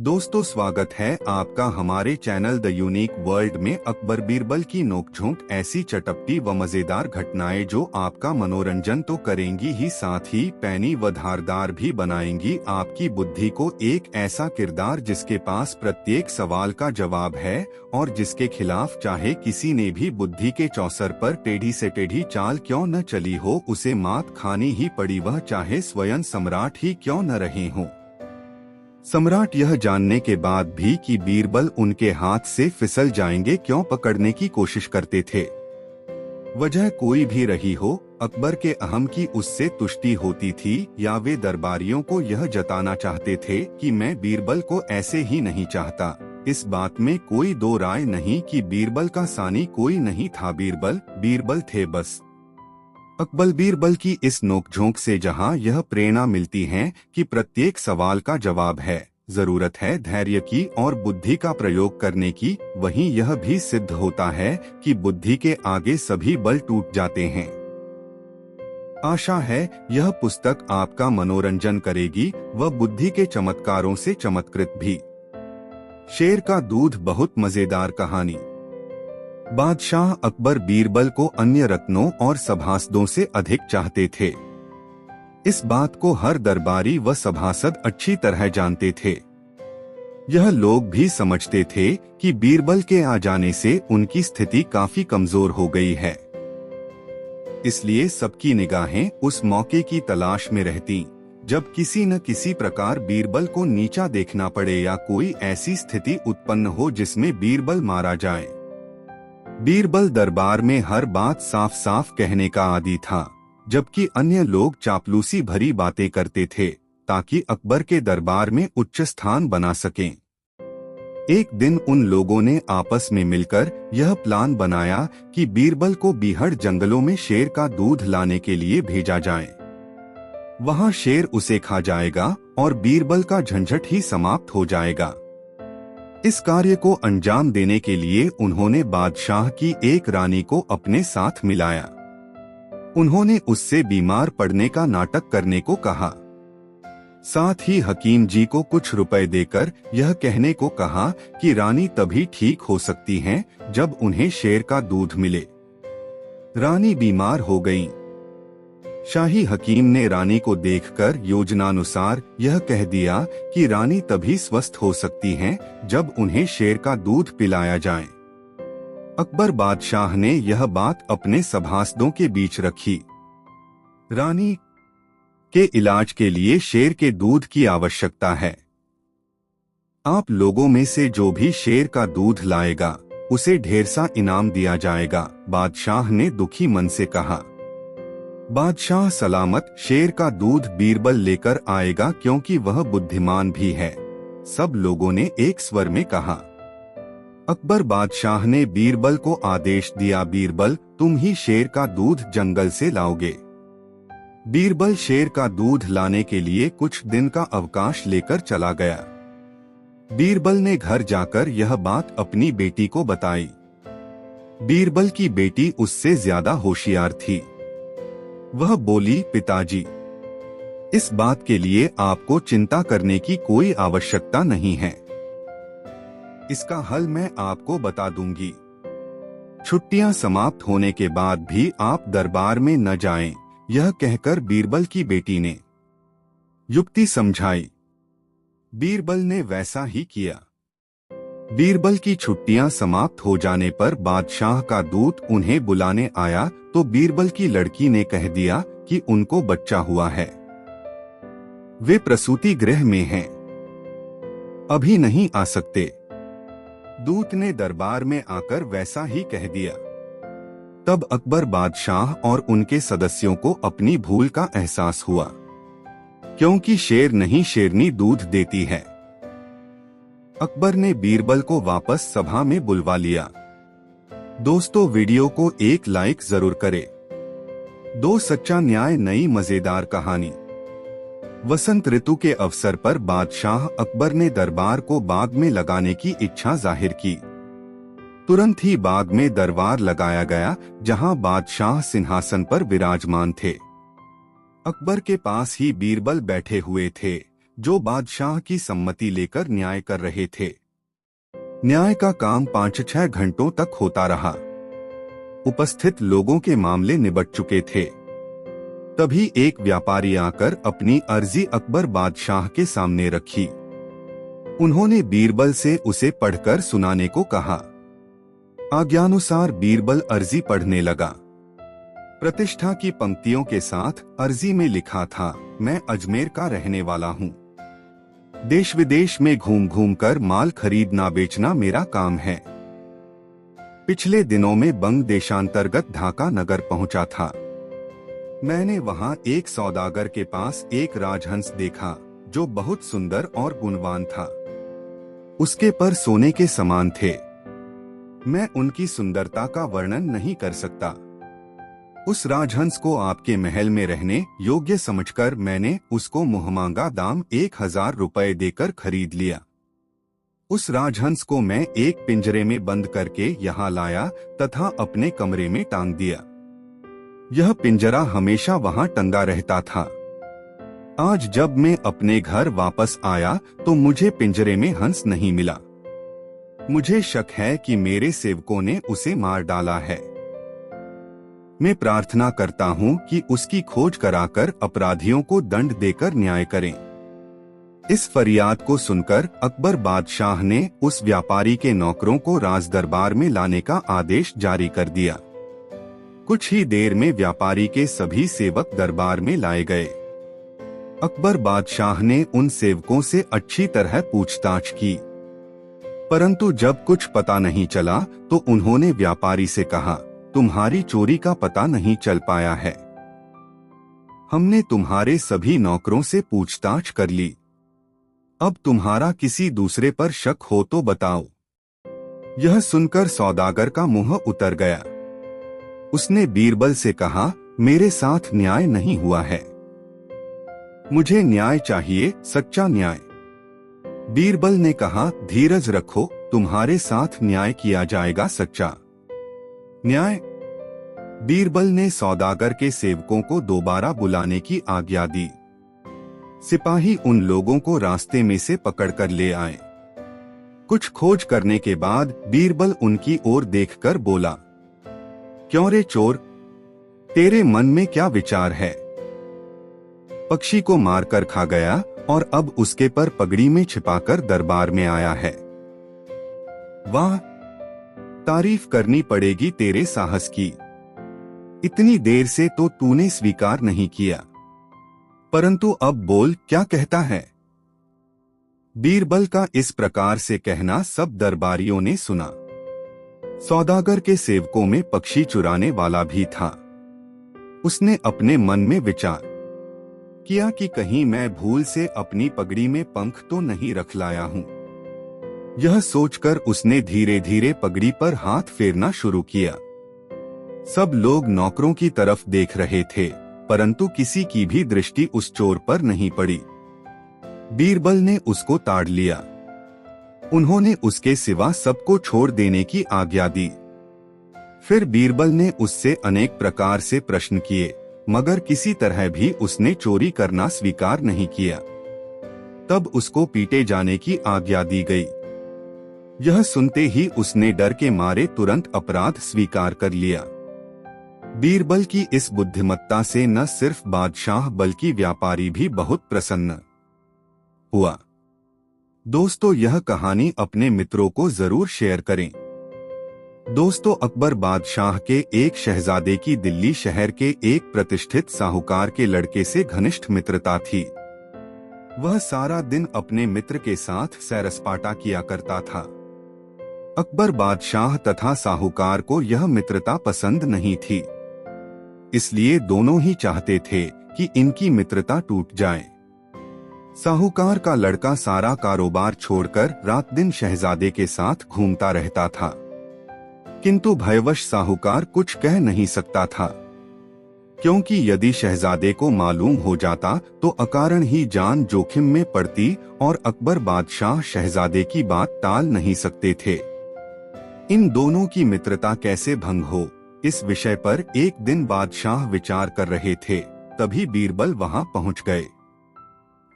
दोस्तों, स्वागत है आपका हमारे चैनल द यूनिक वर्ल्ड में। अकबर बीरबल की नोकझोंक, ऐसी चटपटी व मजेदार घटनाएं जो आपका मनोरंजन तो करेंगी ही, साथ ही पैनी व धारदार भी बनाएंगी आपकी बुद्धि को। एक ऐसा किरदार जिसके पास प्रत्येक सवाल का जवाब है और जिसके खिलाफ चाहे किसी ने भी बुद्धि के चौसर पर टेढ़ी से टेढ़ी चाल क्यों न चली हो, उसे मात खानी ही पड़ी, वह चाहे स्वयं सम्राट ही क्यों न रहे हों। सम्राट यह जानने के बाद भी कि बीरबल उनके हाथ से फिसल जाएंगे क्यों पकड़ने की कोशिश करते थे। वजह कोई भी रही हो, अकबर के अहम की उससे तुष्टि होती थी, या वे दरबारियों को यह जताना चाहते थे कि मैं बीरबल को ऐसे ही नहीं चाहता। इस बात में कोई दो राय नहीं कि बीरबल का सानी कोई नहीं था, बीरबल थे बस। अकबर बीरबल की इस नोकझोंक से जहां यह प्रेरणा मिलती है कि प्रत्येक सवाल का जवाब है, जरूरत है धैर्य की और बुद्धि का प्रयोग करने की, वहीं यह भी सिद्ध होता है कि बुद्धि के आगे सभी बल टूट जाते हैं। आशा है यह पुस्तक आपका मनोरंजन करेगी व बुद्धि के चमत्कारों से चमत्कृत भी। शेर का दूध बहुत मजेदार कहानी। बादशाह अकबर बीरबल को अन्य रत्नों और सभासदों से अधिक चाहते थे। इस बात को हर दरबारी व सभासद अच्छी तरह जानते थे। यह लोग भी समझते थे कि बीरबल के आ जाने से उनकी स्थिति काफी कमजोर हो गई है। इसलिए सबकी निगाहें उस मौके की तलाश में रहती जब किसी न किसी प्रकार बीरबल को नीचा देखना पड़े या कोई ऐसी स्थिति उत्पन्न हो जिसमें बीरबल मारा जाए। बीरबल दरबार में हर बात साफ साफ कहने का आदी था, जबकि अन्य लोग चापलूसी भरी बातें करते थे ताकि अकबर के दरबार में उच्च स्थान बना सकें। एक दिन उन लोगों ने आपस में मिलकर यह प्लान बनाया कि बीरबल को बीहड़ जंगलों में शेर का दूध लाने के लिए भेजा जाए। वहां शेर उसे खा जाएगा और बीरबल का झंझट ही समाप्त हो जाएगा। इस कार्य को अंजाम देने के लिए उन्होंने बादशाह की एक रानी को अपने साथ मिलाया। उन्होंने उससे बीमार पड़ने का नाटक करने को कहा। साथ ही हकीम जी को कुछ रुपए देकर यह कहने को कहा कि रानी तभी ठीक हो सकती हैं जब उन्हें शेर का दूध मिले। रानी बीमार हो गईं। शाही हकीम ने रानी को देखकर योजनानुसार यह कह दिया कि रानी तभी स्वस्थ हो सकती हैं जब उन्हें शेर का दूध पिलाया जाए। अकबर बादशाह ने यह बात अपने सभासदों के बीच रखी। रानी के इलाज के लिए शेर के दूध की आवश्यकता है। आप लोगों में से जो भी शेर का दूध लाएगा उसे ढेर सा इनाम दिया जाएगा, बादशाह ने दुखी मन से कहा। बादशाह सलामत शेर का दूध बीरबल लेकर आएगा क्योंकि वह बुद्धिमान भी है, सब लोगों ने एक स्वर में कहा। अकबर बादशाह ने बीरबल को आदेश दिया, बीरबल तुम ही शेर का दूध जंगल से लाओगे। बीरबल शेर का दूध लाने के लिए कुछ दिन का अवकाश लेकर चला गया। बीरबल ने घर जाकर यह बात अपनी बेटी को बताई। बीरबल की बेटी उससे ज्यादा होशियार थी। वह बोली, पिताजी इस बात के लिए आपको चिंता करने की कोई आवश्यकता नहीं है। इसका हल मैं आपको बता दूंगी। छुट्टियां समाप्त होने के बाद भी आप दरबार में न जाएं, यह कहकर बीरबल की बेटी ने युक्ति समझाई। बीरबल ने वैसा ही किया। बीरबल की छुट्टियां समाप्त हो जाने पर बादशाह का दूत उन्हें बुलाने आया तो बीरबल की लड़की ने कह दिया कि उनको बच्चा हुआ है, वे प्रसूति गृह में हैं, अभी नहीं आ सकते। दूत ने दरबार में आकर वैसा ही कह दिया। तब अकबर बादशाह और उनके सदस्यों को अपनी भूल का एहसास हुआ, क्योंकि शेर नहीं शेरनी दूध देती है। अकबर ने बीरबल को वापस सभा में बुलवा लिया। दोस्तों, वीडियो को एक लाइक जरूर करें। दो सच्चा न्याय नई मजेदार कहानी। वसंत ऋतु के अवसर पर बादशाह अकबर ने दरबार को बाग में लगाने की इच्छा जाहिर की। तुरंत ही बाग में दरबार लगाया गया जहां बादशाह सिंहासन पर विराजमान थे। अकबर के पास ही बीरबल बैठे हुए थे। जो बादशाह की सम्मति लेकर न्याय कर रहे थे। न्याय का काम 5-6 घंटों तक होता रहा। उपस्थित लोगों के मामले निबट चुके थे। तभी एक व्यापारी आकर अपनी अर्जी अकबर बादशाह के सामने रखी। उन्होंने बीरबल से उसे पढ़कर सुनाने को कहा। आज्ञानुसार बीरबल अर्जी पढ़ने लगा। प्रतिष्ठा की पंक्तियों के साथ अर्जी में लिखा था, मैं अजमेर का रहने वाला हूँ। देश विदेश में घूम घूम कर माल खरीदना बेचना मेरा काम है। पिछले दिनों में बंग देशांतर्गत ढाका नगर पहुंचा था। मैंने वहां एक सौदागर के पास एक राजहंस देखा जो बहुत सुंदर और गुणवान था। उसके पर सोने के समान थे। मैं उनकी सुंदरता का वर्णन नहीं कर सकता। उस राजहंस को आपके महल में रहने योग्य समझकर मैंने उसको मुहमांगा दाम 1000 रुपए देकर खरीद लिया। उस राजहंस को मैं एक पिंजरे में बंद करके यहाँ लाया तथा अपने कमरे में टांग दिया। यह पिंजरा हमेशा वहाँ टंगा रहता था। आज जब मैं अपने घर वापस आया तो मुझे पिंजरे में हंस नहीं मिला। मुझे शक है कि मेरे सेवकों ने उसे मार डाला है। मैं प्रार्थना करता हूँ कि उसकी खोज कराकर अपराधियों को दंड देकर न्याय करें। इस फरियाद को सुनकर अकबर बादशाह ने उस व्यापारी के नौकरों को राज दरबार में लाने का आदेश जारी कर दिया। कुछ ही देर में व्यापारी के सभी सेवक दरबार में लाए गए। अकबर बादशाह ने उन सेवकों से अच्छी तरह पूछताछ की, परंतु जब कुछ पता नहीं चला तो उन्होंने व्यापारी से कहा, तुम्हारी चोरी का पता नहीं चल पाया है। हमने तुम्हारे सभी नौकरों से पूछताछ कर ली। अब तुम्हारा किसी दूसरे पर शक हो तो बताओ। यह सुनकर सौदागर का मुंह उतर गया। उसने बीरबल से कहा, मेरे साथ न्याय नहीं हुआ है। मुझे न्याय चाहिए, सच्चा न्याय। बीरबल ने कहा, धीरज रखो, तुम्हारे साथ न्याय किया जाएगा, सच्चा न्याय। बीरबल ने सौदागर के सेवकों को दोबारा बुलाने की आज्ञा दी। सिपाही उन लोगों को रास्ते में से पकड़कर ले आए। कुछ खोज करने के बाद बीरबल उनकी ओर देखकर बोला, क्यों रे चोर, तेरे मन में क्या विचार है? पक्षी को मारकर खा गया और अब उसके पर पगड़ी में छिपाकर दरबार में आया है। वाह, तारीफ करनी पड़ेगी तेरे साहस की। इतनी देर से तो तूने स्वीकार नहीं किया, परंतु अब बोल, क्या कहता है? बीरबल का इस प्रकार से कहना सब दरबारियों ने सुना। सौदागर के सेवकों में पक्षी चुराने वाला भी था। उसने अपने मन में विचार किया कि कहीं मैं भूल से अपनी पगड़ी में पंख तो नहीं रख लाया हूं। यह सोचकर उसने धीरे धीरे पगड़ी पर हाथ फेरना शुरू किया। सब लोग नौकरों की तरफ देख रहे थे, परंतु किसी की भी दृष्टि उस चोर पर नहीं पड़ी। बीरबल ने उसको ताड़ लिया। उन्होंने उसके सिवा सबको छोड़ देने की आज्ञा दी। फिर बीरबल ने उससे अनेक प्रकार से प्रश्न किए, मगर किसी तरह भी उसने चोरी करना स्वीकार नहीं किया। तब उसको पीटे जाने की आज्ञा दी गई। यह सुनते ही उसने डर के मारे तुरंत अपराध स्वीकार कर लिया। बीरबल की इस बुद्धिमत्ता से न सिर्फ बादशाह बल्कि व्यापारी भी बहुत प्रसन्न हुआ। दोस्तों, यह कहानी अपने मित्रों को जरूर शेयर करें। दोस्तों, अकबर बादशाह के एक शहजादे की दिल्ली शहर के एक प्रतिष्ठित साहूकार के लड़के से घनिष्ठ मित्रता थी। वह सारा दिन अपने मित्र के साथ सैर-सपाटा किया करता था। अकबर बादशाह तथा साहूकार को यह मित्रता पसंद नहीं थी, इसलिए दोनों ही चाहते थे कि इनकी मित्रता टूट जाए। साहूकार का लड़का सारा कारोबार छोड़कर रात दिन शहजादे के साथ घूमता रहता था, किंतु भयवश साहूकार कुछ कह नहीं सकता था, क्योंकि यदि शहजादे को मालूम हो जाता तो अकारण ही जान जोखिम में पड़ती और अकबर बादशाह शहजादे की बात टाल नहीं सकते थे। इन दोनों की मित्रता कैसे भंग हो, इस विषय पर एक दिन बादशाह विचार कर रहे थे, तभी बीरबल वहां पहुंच गए।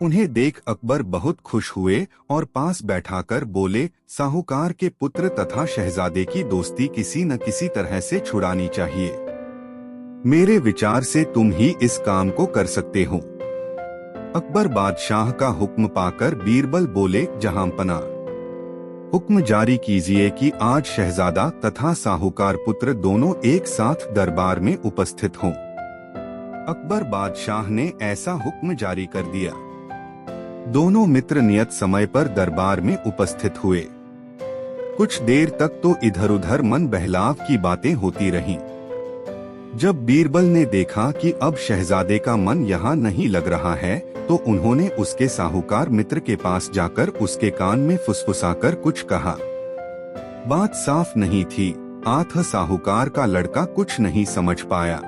उन्हें देख अकबर बहुत खुश हुए और पास बैठाकर बोले, साहूकार के पुत्र तथा शहजादे की दोस्ती किसी न किसी तरह से छुड़ानी चाहिए। मेरे विचार से तुम ही इस काम को कर सकते हो। अकबर बादशाह का हुक्म पाकर बीरबल बोले, जहांपना, हुक्म जारी कीजिए कि आज शहजादा तथा साहूकार पुत्र दोनों एक साथ दरबार में उपस्थित हों। अकबर बादशाह ने ऐसा हुक्म जारी कर दिया। दोनों मित्र नियत समय पर दरबार में उपस्थित हुए। कुछ देर तक तो इधर उधर मन बहलाव की बातें होती रहीं। जब बीरबल ने देखा कि अब शहजादे का मन यहाँ नहीं लग रहा है, तो उन्होंने उसके साहूकार मित्र के पास जाकर उसके कान में फुसफुसाकर कुछ कहा। बात साफ नहीं थी, आठ साहूकार का लड़का कुछ नहीं समझ पाया।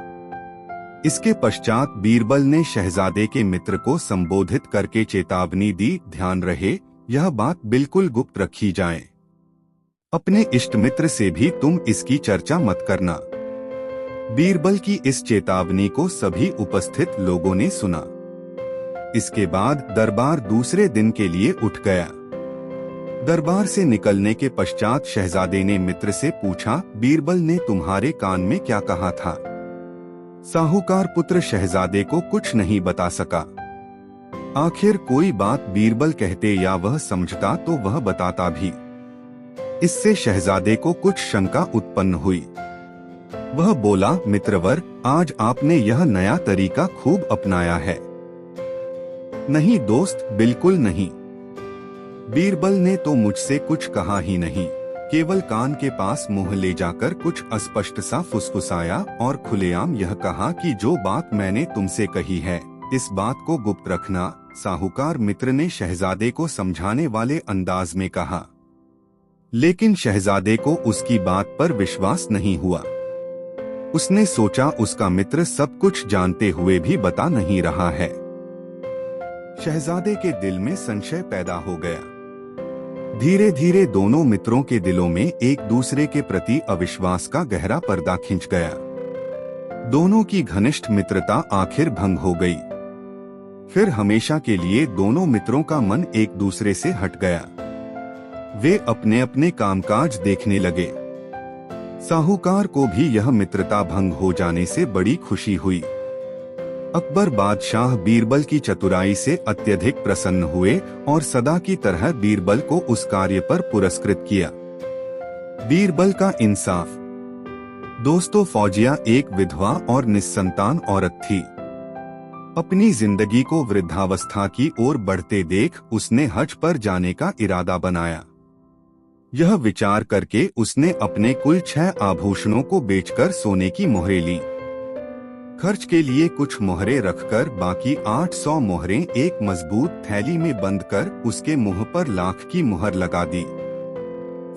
इसके पश्चात बीरबल ने शहजादे के मित्र को संबोधित करके चेतावनी दी, ध्यान रहे, यह बात बिल्कुल गुप्त रखी जाए। अपने इष्ट मित्र से भी तुम इसकी चर्चा मत करना। बीरबल की इस चेतावनी को सभी उपस्थित लोगों ने सुना। इसके बाद दरबार दूसरे दिन के लिए उठ गया। दरबार से निकलने के पश्चात शहजादे ने मित्र से पूछा, बीरबल ने तुम्हारे कान में क्या कहा था? साहूकार पुत्र शहजादे को कुछ नहीं बता सका। आखिर कोई बात बीरबल कहते या वह समझता तो वह बताता भी। इससे शहजादे को कुछ शंका उत्पन्न हुई। वह बोला, मित्रवर, आज आपने यह नया तरीका खूब अपनाया है। नहीं दोस्त, बिल्कुल नहीं। बीरबल ने तो मुझसे कुछ कहा ही नहीं, केवल कान के पास मुंह ले जाकर कुछ अस्पष्ट सा फुसफुसाया और खुलेआम यह कहा कि जो बात मैंने तुमसे कही है, इस बात को गुप्त रखना। साहूकार मित्र ने शहजादे को समझाने वाले अंदाज में कहा, लेकिन शहजादे को उसकी बात पर विश्वास नहीं हुआ। उसने सोचा उसका मित्र सब कुछ जानते हुए भी बता नहीं रहा है। शहजादे के दिल में संशय पैदा हो गया। धीरे धीरे दोनों मित्रों के दिलों में एक दूसरे के प्रति अविश्वास का गहरा पर्दा खिंच गया। दोनों की घनिष्ठ मित्रता आखिर भंग हो गई। फिर हमेशा के लिए दोनों मित्रों का मन एक दूसरे से हट गया। वे अपने अपने कामकाज देखने लगे। साहूकार को भी यह मित्रता भंग हो जाने से बड़ी खुशी हुई। अकबर बादशाह बीरबल की चतुराई से अत्यधिक प्रसन्न हुए और सदा की तरह बीरबल को उस कार्य पर पुरस्कृत किया। बीरबल का इंसाफ। दोस्तों, फौजिया एक विधवा और निस्संतान औरत थी। अपनी जिंदगी को वृद्धावस्था की ओर बढ़ते देख उसने हज पर जाने का इरादा बनाया। यह विचार करके उसने अपने कुल 6 आभूषणों को बेचकर सोने की मोहरें ली। खर्च के लिए कुछ मोहरें रखकर बाकी 800 मोहरें एक मजबूत थैली में बंद कर उसके मुंह पर लाख की मुहर लगा दी।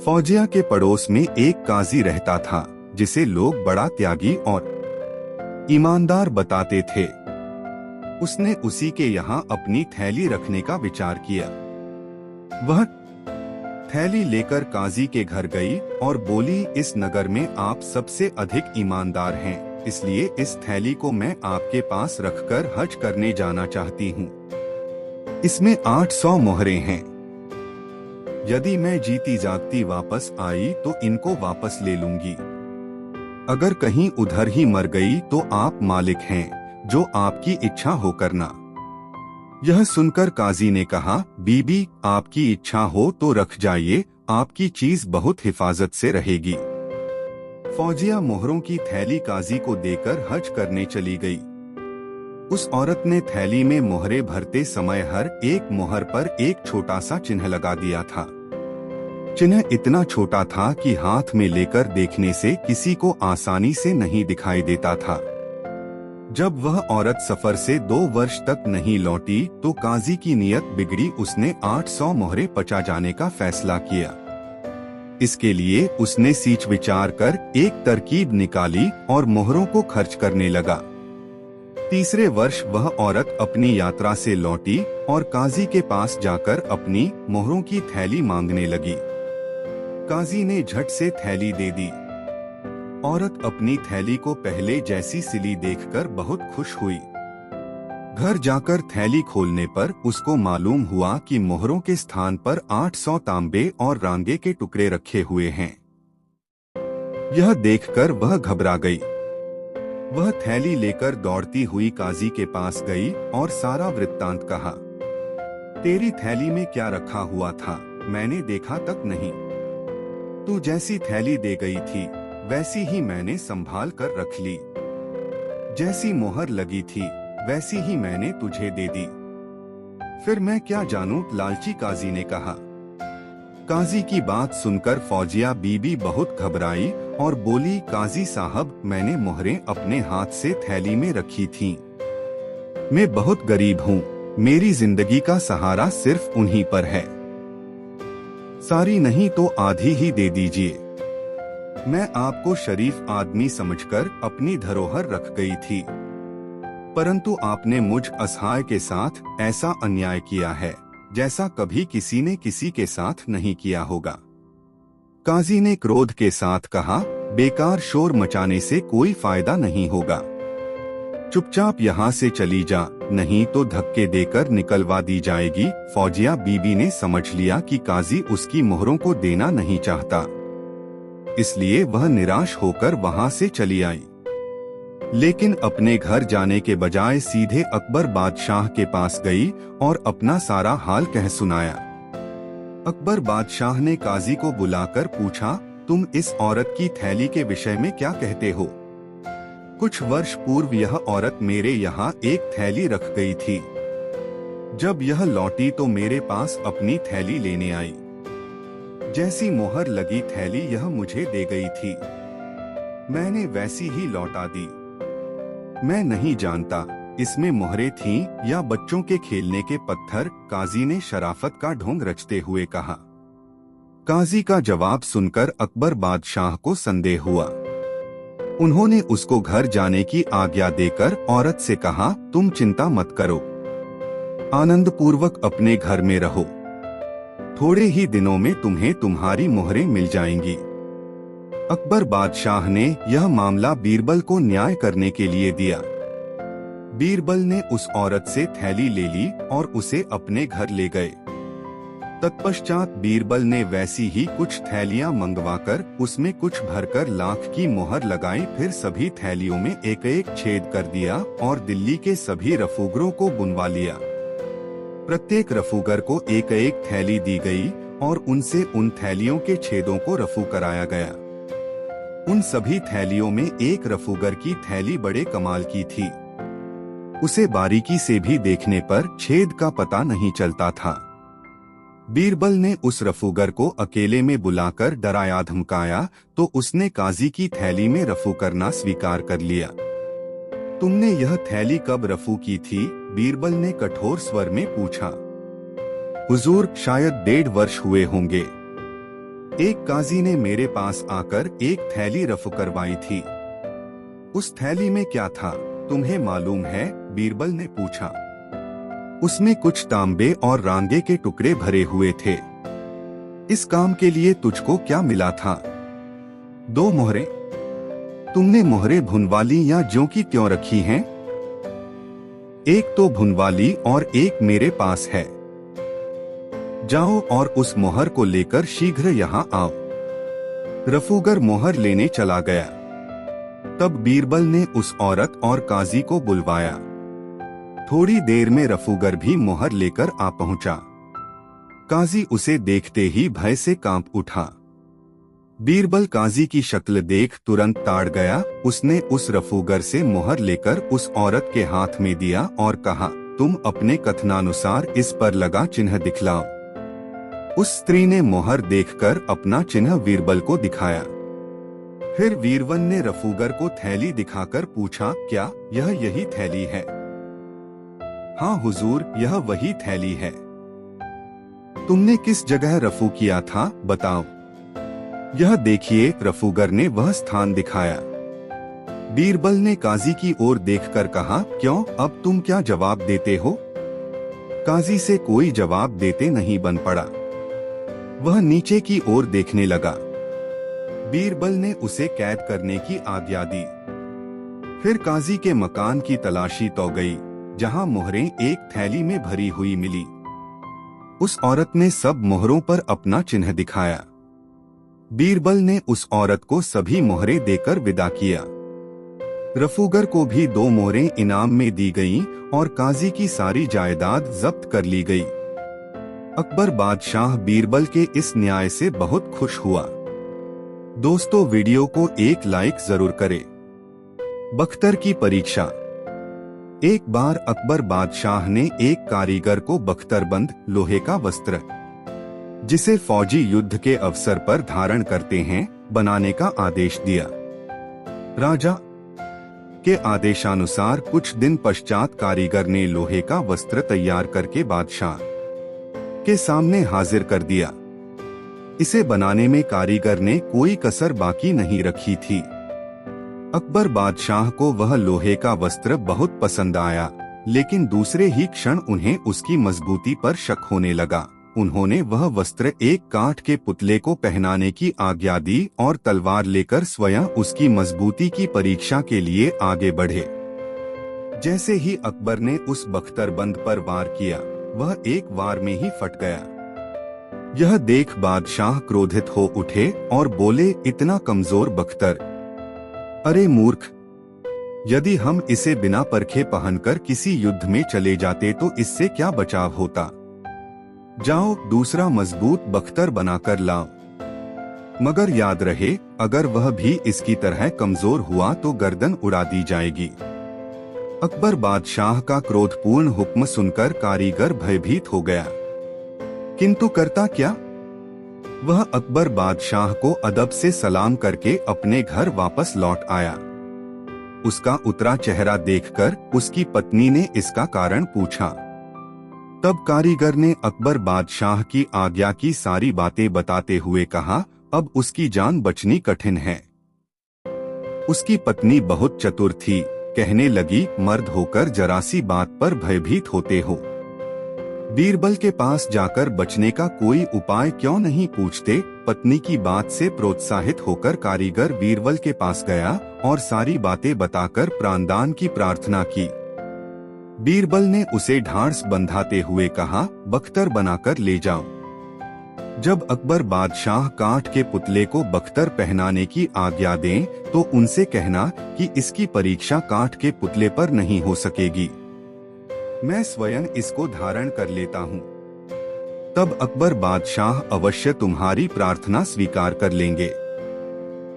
फौजिया के पड़ोस में एक काजी रहता था, जिसे लोग बड़ा त्यागी और ईमानदार बताते थे। उसने उसी के यहाँ अपनी थैली रखने का विचार किया। वह थैली लेकर काजी के घर गई और बोली, इस नगर में आप सबसे अधिक ईमानदार हैं, इसलिए इस थैली को मैं आपके पास रखकर हज करने जाना चाहती हूँ। इसमें 800 मोहरें हैं। यदि मैं जीती जागती वापस आई तो इनको वापस ले लूंगी। अगर कहीं उधर ही मर गई तो आप मालिक हैं, जो आपकी इच्छा हो करना। यह सुनकर काजी ने कहा, बीबी, आपकी इच्छा हो तो रख जाइए, आपकी चीज बहुत हिफाजत से रहेगी। फौजिया मोहरों की थैली काजी को देकर हज करने चली गई। उस औरत ने थैली में मोहरें भरते समय हर एक मोहर पर एक छोटा सा चिन्ह लगा दिया था। चिन्ह इतना छोटा था कि हाथ में लेकर देखने से किसी को आसानी से नहीं दिखाई देता था। जब वह औरत सफर से 2 वर्ष तक नहीं लौटी तो काजी की नीयत बिगड़ी। उसने 800 मोहरें पचा जाने का फैसला किया। इसके लिए उसने सींच विचार कर एक तरकीब निकाली और मोहरों को खर्च करने लगा। तीसरे वर्ष वह औरत अपनी यात्रा से लौटी और काजी के पास जाकर अपनी मोहरों की थैली मांगने लगी। काजी ने झट से थैली दे दी। औरत अपनी थैली को पहले जैसी सिली देखकर बहुत खुश हुई। घर जाकर थैली खोलने पर उसको मालूम हुआ कि मोहरों के स्थान पर 800 तांबे और रांगे के टुकड़े रखे हुए हैं। यह देखकर वह घबरा गई। वह थैली लेकर दौड़ती हुई काजी के पास गई और सारा वृत्तांत कहा। तेरी थैली में क्या रखा हुआ था, मैंने देखा तक नहीं। तू जैसी थैली दे गई थी वैसी ही मैंने संभाल कर रख ली। जैसी मोहर लगी थी वैसी ही मैंने तुझे दे दी। फिर मैं क्या जानूं, लालची काजी ने कहा। काजी की बात सुनकर फौजिया बीबी बहुत घबराई और बोली, काजी साहब, मैंने मोहरें अपने हाथ से थैली में रखी थीं। मैं बहुत गरीब हूँ, मेरी जिंदगी का सहारा सिर्फ उन्हीं पर है। सारी नहीं तो आधी ही दे दीजिए। मैं आपको शरीफ आदमी समझकर अपनी धरोहर रख गई थी, परंतु आपने मुझ असहाय के साथ ऐसा अन्याय किया है जैसा कभी किसी ने किसी के साथ नहीं किया होगा। काजी ने क्रोध के साथ कहा, बेकार शोर मचाने से कोई फायदा नहीं होगा। चुपचाप यहाँ से चली जा, नहीं तो धक्के देकर निकलवा दी जाएगी। फौजिया बीबी ने समझ लिया कि काजी उसकी मोहरों को देना नहीं चाहता, इसलिए वह निराश होकर वहाँ से चली आई। लेकिन अपने घर जाने के बजाय सीधे अकबर बादशाह के पास गई और अपना सारा हाल कह सुनाया। अकबर बादशाह ने काजी को बुलाकर पूछा, तुम इस औरत की थैली के विषय में क्या कहते हो? कुछ वर्ष पूर्व यह औरत मेरे यहाँ एक थैली रख गई थी। जब यह लौटी तो मेरे पास अपनी थैली लेने आई। जैसी मोहर लगी थैली यह मुझे दे गई थी, मैंने वैसी ही लौटा दी। मैं नहीं जानता इसमें मोहरें थीं या बच्चों के खेलने के पत्थर, काजी ने शराफत का ढोंग रचते हुए कहा। काजी का जवाब सुनकर अकबर बादशाह को संदेह हुआ। उन्होंने उसको घर जाने की आज्ञा देकर औरत से कहा, तुम चिंता मत करो, आनंद पूर्वक अपने घर में रहो। थोड़े ही दिनों में तुम्हें तुम्हारी मोहरें मिल जाएंगी। अकबर बादशाह ने यह मामला बीरबल को न्याय करने के लिए दिया। बीरबल ने उस औरत से थैली ले ली और उसे अपने घर ले गए। तत्पश्चात बीरबल ने वैसी ही कुछ थैलियां मंगवाकर उसमें कुछ भरकर लाख की मोहर लगाई। फिर सभी थैलियों में एक एक छेद कर दिया और दिल्ली के सभी रफूगरों को बुनवा लिया। प्रत्येक रफूगर को एक एक थैली दी गई और उनसे उन थैलियों के छेदों को रफू कराया गया। उन सभी थैलियों में एक रफूगर की थैली बड़े कमाल की थी। उसे बारीकी से भी देखने पर छेद का पता नहीं चलता था। बीरबल ने उस रफूगर को अकेले में बुलाकर डराया धमकाया तो उसने काजी की थैली में रफू करना स्वीकार कर लिया। तुमने यह थैली कब रफू की थी? बीरबल ने कठोर स्वर में पूछा। हुजूर, शायद 1.5 वर्ष हुए होंगे। एक काजी ने मेरे पास आकर एक थैली रफू करवाई थी। उस थैली में क्या था, तुम्हें मालूम है? बीरबल ने पूछा। उसमें कुछ तांबे और रांगे के टुकड़े भरे हुए थे। इस काम के लिए तुझको क्या मिला था? 2 मोहरें। तुमने मोहरें भुनवाली या ज्यों की त्यों रखी हैं? एक तो भुनवाली और एक मेरे पास है। जाओ और उस मोहर को लेकर शीघ्र यहाँ आओ। रफूगर मोहर लेने चला गया। तब बीरबल ने उस औरत और काजी को बुलवाया। थोड़ी देर में रफूगर भी मोहर लेकर आ पहुंचा। काजी उसे देखते ही भय से कांप उठा। बीरबल काजी की शक्ल देख तुरंत ताड़ गया। उसने उस रफूगर से मोहर लेकर उस औरत के हाथ में दिया और कहा, तुम अपने कथनानुसार इस पर लगा चिन्ह दिखलाओ। उस स्त्री ने मोहर देखकर अपना चिन्ह बीरबल को दिखाया। फिर वीरवन ने रफूगर को थैली दिखाकर पूछा, क्या यह यही थैली है? हाँ हुजूर, यह वही थैली है। तुमने किस जगह रफू किया था, बताओ। यह देखिए, रफूगर ने वह स्थान दिखाया। बीरबल ने काजी की ओर देखकर कहा, क्यों, अब तुम क्या जवाब देते हो? काजी से कोई जवाब देते नहीं बन पड़ा। वह नीचे की ओर देखने लगा। बीरबल ने उसे कैद करने की आज्ञा दी। फिर काजी के मकान की तलाशी तो गई। जहां मोहरें एक थैली में भरी हुई मिली। उस औरत ने सब मोहरों पर अपना चिन्ह दिखाया। बीरबल ने उस औरत को सभी मोहरें देकर विदा किया। रफूगर को भी 2 मोहरें इनाम में दी गईं और काजी की सारी जायदाद जब्त कर ली गई। अकबर बादशाह बीरबल के इस न्याय से बहुत खुश हुआ। दोस्तों, वीडियो को एक लाइक जरूर करें। बख्तर की परीक्षा। एक बार अकबर बादशाह ने एक कारीगर को बख्तरबंद लोहे का वस्त्र, जिसे फौजी युद्ध के अवसर पर धारण करते हैं, बनाने का आदेश दिया। राजा के आदेशानुसार कुछ दिन पश्चात कारीगर ने लोहे का वस्त्र तैयार करके बादशाह के सामने हाजिर कर दिया। इसे बनाने में कारीगर ने कोई कसर बाकी नहीं रखी थी। अकबर बादशाह को वह लोहे का वस्त्र बहुत पसंद आया, लेकिन दूसरे ही क्षण उन्हें उसकी मजबूती पर शक होने लगा। उन्होंने वह वस्त्र एक काठ के पुतले को पहनाने की आज्ञा दी और तलवार लेकर स्वयं उसकी मजबूती की परीक्षा के लिए आगे बढ़े। जैसे ही अकबर ने उस बख्तरबंद पर वार किया, वह एक वार में ही फट गया। यह देख बादशाह क्रोधित हो उठे और बोले, इतना कमजोर बख्तर! अरे मूर्ख! यदि हम इसे बिना परखे पहनकर किसी युद्ध में चले जाते तो इससे क्या बचाव होता? जाओ, दूसरा मजबूत बख्तर बनाकर लाओ। मगर याद रहे, अगर वह भी इसकी तरह कमजोर हुआ तो गर्दन उड़ा दी जाएगी। अकबर बादशाह का क्रोधपूर्ण हुक्म सुनकर कारीगर भयभीत हो गया, किंतु करता क्या? वह अकबर बादशाह को अदब से सलाम करके अपने घर वापस लौट आया। उसका उतरा चेहरा देखकर उसकी पत्नी ने इसका कारण पूछा। तब कारीगर ने अकबर बादशाह की आज्ञा की सारी बातें बताते हुए कहा, अब उसकी जान बचनी कठिन है। उसकी पत्नी बहुत चतुर थी, कहने लगी, मर्द होकर जरा सी बात पर भयभीत होते हो। बीरबल के पास जाकर बचने का कोई उपाय क्यों नहीं पूछते? पत्नी की बात से प्रोत्साहित होकर कारीगर बीरबल के पास गया और सारी बातें बताकर प्राणदान की प्रार्थना की। बीरबल ने उसे ढांढस बंधाते हुए कहा, बख्तर बनाकर ले जाओ। जब अकबर बादशाह काठ के पुतले को बख्तर पहनाने की आज्ञा दें, तो उनसे कहना कि इसकी परीक्षा काठ के पुतले पर नहीं हो सकेगी, मैं स्वयं इसको धारण कर लेता हूँ। तब अकबर बादशाह अवश्य तुम्हारी प्रार्थना स्वीकार कर लेंगे।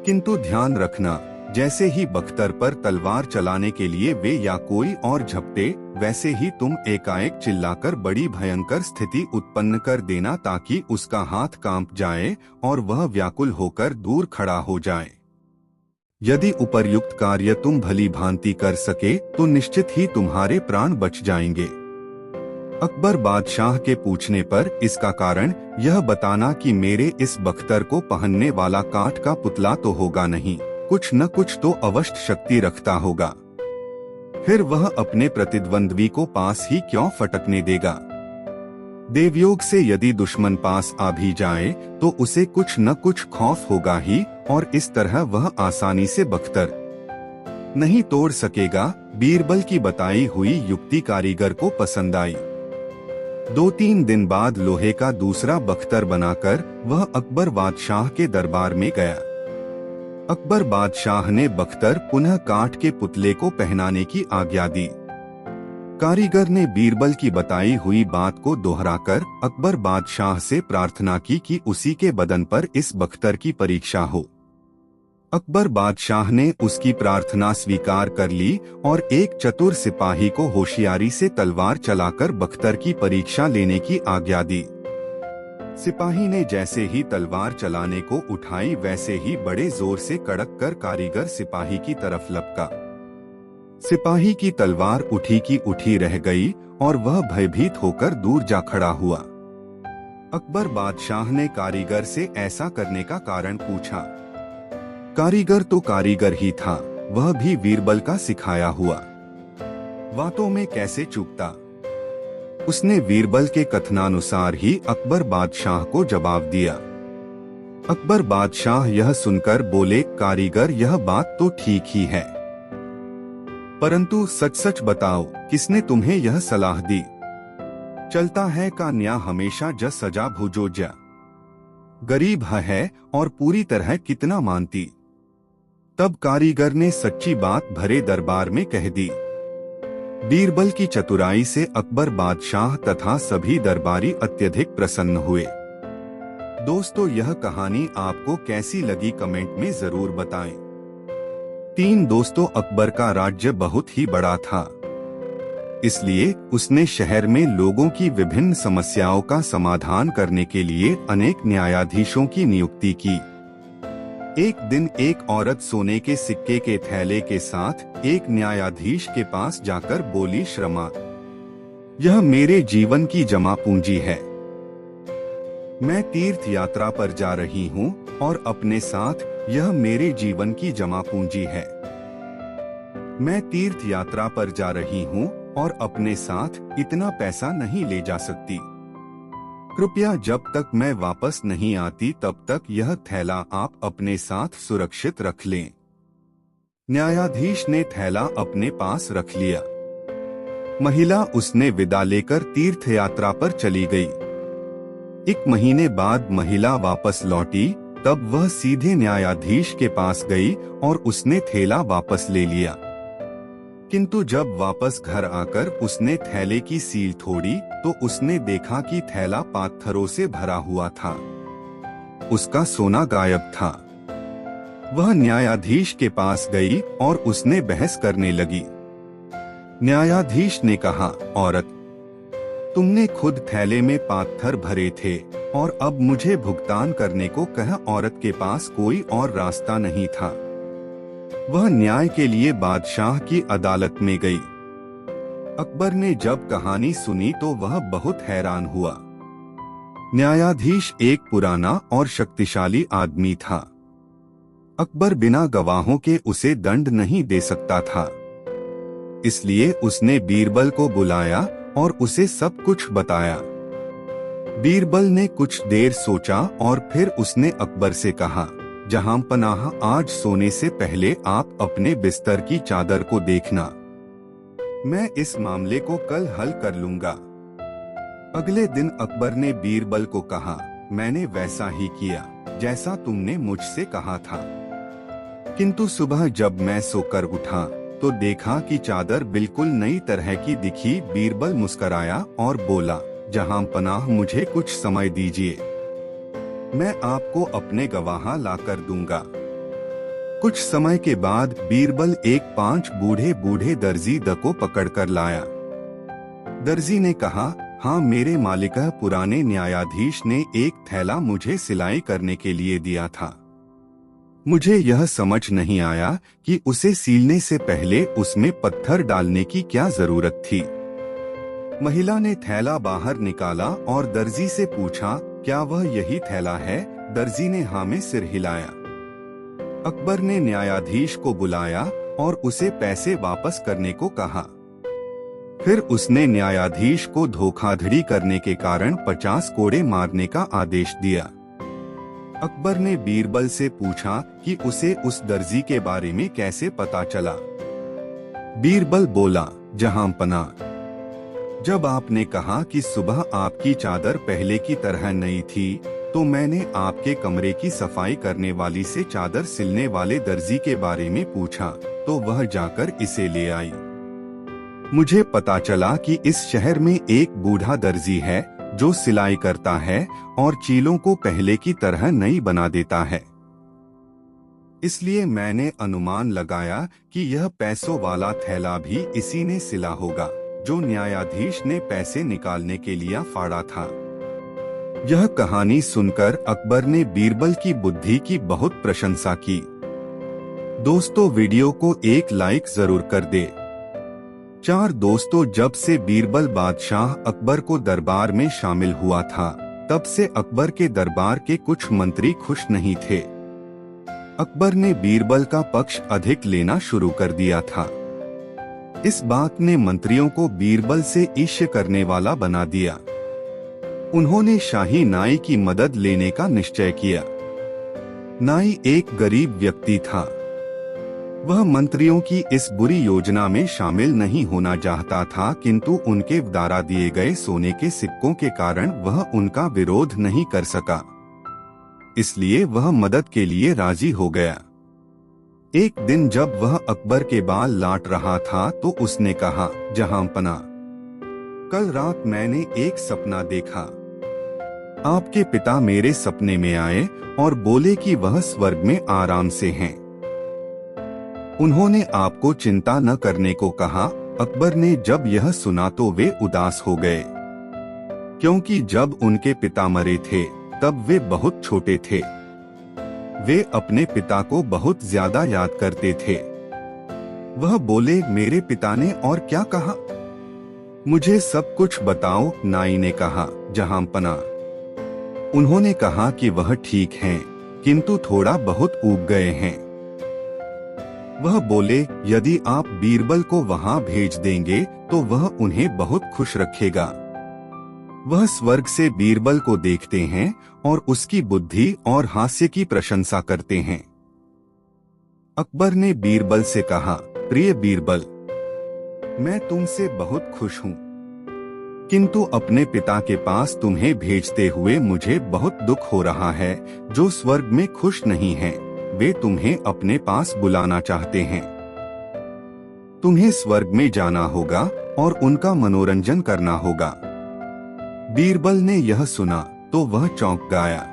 किंतु ध्यान रखना, जैसे ही बख्तर पर तलवार चलाने के लिए वे या कोई और झपटे, वैसे ही तुम एकाएक चिल्लाकर बड़ी भयंकर स्थिति उत्पन्न कर देना, ताकि उसका हाथ कांप जाए और वह व्याकुल होकर दूर खड़ा हो जाए। यदि उपर्युक्त कार्य तुम भली भांति कर सके तो निश्चित ही तुम्हारे प्राण बच जाएंगे। अकबर बादशाह के पूछने पर इसका कारण यह बताना कि मेरे इस बख्तर को पहनने वाला काठ का पुतला तो होगा नहीं, कुछ न कुछ तो अवश्य शक्ति रखता होगा। फिर वह अपने प्रतिद्वंद्वी को पास ही क्यों फटकने देगा? देवयोग से यदि दुश्मन पास आ भी जाए तो उसे कुछ न कुछ खौफ होगा ही, और इस तरह वह आसानी से बख्तर नहीं तोड़ सकेगा। बीरबल की बताई हुई युक्ति कारीगर को पसंद आई। 2-3 दिन बाद लोहे का दूसरा बख्तर बनाकर वह अकबर बादशाह के दरबार में गया। अकबर बादशाह ने बख्तर पुनः काठ के पुतले को पहनाने की आज्ञा दी। कारीगर ने बीरबल की बताई हुई बात को दोहराकर अकबर बादशाह से प्रार्थना की कि उसी के बदन पर इस बख्तर की परीक्षा हो। अकबर बादशाह ने उसकी प्रार्थना स्वीकार कर ली और एक चतुर सिपाही को होशियारी से तलवार चलाकर बख्तर की परीक्षा लेने की आज्ञा दी। सिपाही ने जैसे ही तलवार चलाने को उठाई, वैसे ही बड़े जोर से कड़क कर कारीगर सिपाही की तरफ लपका। सिपाही की तलवार उठी की उठी रह गई और वह भयभीत होकर दूर जा खड़ा हुआ। अकबर बादशाह ने कारीगर से ऐसा करने का कारण पूछा। कारीगर तो कारीगर ही था, वह भी बीरबल का सिखाया हुआ, बातों में कैसे चूकता। उसने बीरबल के कथनानुसार ही अकबर बादशाह को जवाब दिया। अकबर बादशाह यह सुनकर बोले, कारीगर यह बात तो ठीक ही है, परंतु सच सच बताओ, किसने तुम्हें यह सलाह दी? चलता है का न्याय हमेशा ज सजा भुजो जा। गरीब है और पूरी तरह कितना मानती। तब कारीगर ने सच्ची बात भरे दरबार में कह दी। बीरबल की चतुराई से अकबर बादशाह तथा सभी दरबारी अत्यधिक प्रसन्न हुए। दोस्तों, यह कहानी आपको कैसी लगी कमेंट में जरूर बताएं। 3 दोस्तों, अकबर का राज्य बहुत ही बड़ा था, इसलिए उसने शहर में लोगों की विभिन्न समस्याओं का समाधान करने के लिए अनेक न्यायाधीशों की नियुक्ति की। एक दिन एक औरत सोने के सिक्के के थैले के साथ एक न्यायाधीश के पास जाकर बोली, श्रीमान, यह मेरे जीवन की जमा पूंजी है। मैं तीर्थ यात्रा पर जा रही हूँ और अपने साथ यह मेरे जीवन की जमा पूंजी है। मैं तीर्थ यात्रा पर जा रही हूँ और अपने साथ इतना पैसा नहीं ले जा सकती। कृपया जब तक मैं वापस नहीं आती तब तक यह थैला आप अपने साथ सुरक्षित रख लें। न्यायाधीश ने थैला अपने पास रख लिया। महिला उसने विदा लेकर तीर्थ यात्रा पर चली गई। 1 महीने बाद महिला वापस लौटी, तब वह सीधे न्यायाधीश के पास गई और उसने थैला वापस ले लिया। किंतु जब वापस घर आकर उसने थैले की सील तोड़ी तो उसने देखा कि थैला पत्थरों से भरा हुआ था। उसका सोना गायब था। वह न्यायाधीश के पास गई और उसने बहस करने लगी। न्यायाधीश ने कहा, औरत, तुमने खुद थैले में पत्थर भरे थे और अब मुझे भुगतान करने को कहा। औरत के पास कोई और रास्ता नहीं था। वह न्याय के लिए बादशाह की अदालत में गई। अकबर ने जब कहानी सुनी तो वह बहुत हैरान हुआ। न्यायाधीश एक पुराना और शक्तिशाली आदमी था। अकबर बिना गवाहों के उसे दंड नहीं दे सकता था। इसलिए उसने बीरबल को बुलाया और उसे सब कुछ बताया। बीरबल ने कुछ देर सोचा और फिर उसने अकबर से कहा, जहां पनाह, आज सोने से पहले आप अपने बिस्तर की चादर को देखना। मैं इस मामले को कल हल कर लूंगा। अगले दिन अकबर ने बीरबल को कहा, मैंने वैसा ही किया जैसा तुमने मुझसे कहा था। किंतु सुबह जब मैं सोकर उठा तो देखा कि चादर बिल्कुल नई तरह की दिखी। बीरबल मुस्कराया और बोला, जहां पनाह, मुझे कुछ समय दीजिए, मैं आपको अपने गवाह लाकर दूंगा। कुछ समय के बाद बीरबल एक 5 बूढ़े दर्जी को पकड़कर लाया। दर्जी ने कहा, हाँ मेरे मालिक, पुराने न्यायाधीश ने एक थैला मुझे सिलाई करने के लिए दिया था। मुझे यह समझ नहीं आया कि उसे सीलने से पहले उसमें पत्थर डालने की क्या जरूरत थी। महिला ने थैला बाहर निकाला और दर्जी से पूछा, क्या वह यही थैला है? दर्जी ने हाँ में सिर हिलाया। अकबर ने न्यायाधीश को बुलाया और उसे पैसे वापस करने को कहा। फिर उसने न्यायाधीश को धोखाधड़ी करने के कारण 50 कोड़े मारने का आदेश दिया। अकबर ने बीरबल से पूछा कि उसे उस दर्जी के बारे में कैसे पता चला। बीरबल बोला, जहां पना, जब आपने कहा कि सुबह आपकी चादर पहले की तरह नई थी, तो मैंने आपके कमरे की सफाई करने वाली से चादर सिलने वाले दर्जी के बारे में पूछा, तो वह जाकर इसे ले आई। मुझे पता चला कि इस शहर में एक बूढ़ा दर्जी है जो सिलाई करता है और चीलों को पहले की तरह नई बना देता है। इसलिए मैंने अनुमान लगाया कि यह पैसों वाला थैला भी इसी ने सिला होगा जो न्यायाधीश ने पैसे निकालने के लिए फाड़ा था। यह कहानी सुनकर अकबर ने बीरबल की बुद्धि की बहुत प्रशंसा की। दोस्तों, वीडियो को एक लाइक जरूर कर दे। 4 दोस्तों, जब से बीरबल बादशाह अकबर को दरबार में शामिल हुआ था, तब से अकबर के दरबार के कुछ मंत्री खुश नहीं थे। अकबर ने बीरबल का पक्ष अधिक लेना शुरू कर दिया था। इस बात ने मंत्रियों को बीरबल से ईर्ष्या करने वाला बना दिया। उन्होंने शाही नाई की मदद लेने का निश्चय किया। नाई एक गरीब व्यक्ति था। वह मंत्रियों की इस बुरी योजना में शामिल नहीं होना चाहता था, किंतु उनके द्वारा दिए गए सोने के सिक्कों के कारण वह उनका विरोध नहीं कर सका। इसलिए वह मदद के लिए राजी हो गया। एक दिन जब वह अकबर के बाल लाट रहा था तो उसने कहा, जहांपना, कल रात मैंने एक सपना देखा। आपके पिता मेरे सपने में आए और बोले कि वह स्वर्ग में आराम से हैं। उन्होंने आपको चिंता न करने को कहा। अकबर ने जब यह सुना तो वे उदास हो गए, क्योंकि जब उनके पिता मरे थे तब वे बहुत छोटे थे। वे अपने पिता को बहुत ज्यादा याद करते थे। वह बोले, मेरे पिता ने और क्या कहा? मुझे सब कुछ बताओ, नाई ने कहा। जहांपना, उन्होंने कहा कि वह ठीक हैं, किंतु थोड़ा बहुत ऊब गए हैं। वह बोले, यदि आप बीरबल को वहां भेज देंगे तो वह उन्हें बहुत खुश रखेगा। वह स्वर्ग से बीरबल को देखते हैं और उसकी बुद्धि और हास्य की प्रशंसा करते हैं। अकबर ने बीरबल से कहा, प्रिय बीरबल, मैं तुमसे बहुत खुश हूँ, किंतु अपने पिता के पास तुम्हें भेजते हुए मुझे बहुत दुख हो रहा है। जो स्वर्ग में खुश नहीं हैं, वे तुम्हें अपने पास बुलाना चाहते हैं। तुम्हें स्वर्ग में जाना होगा और उनका मनोरंजन करना होगा। बीरबल ने यह सुना तो वह चौंक गया।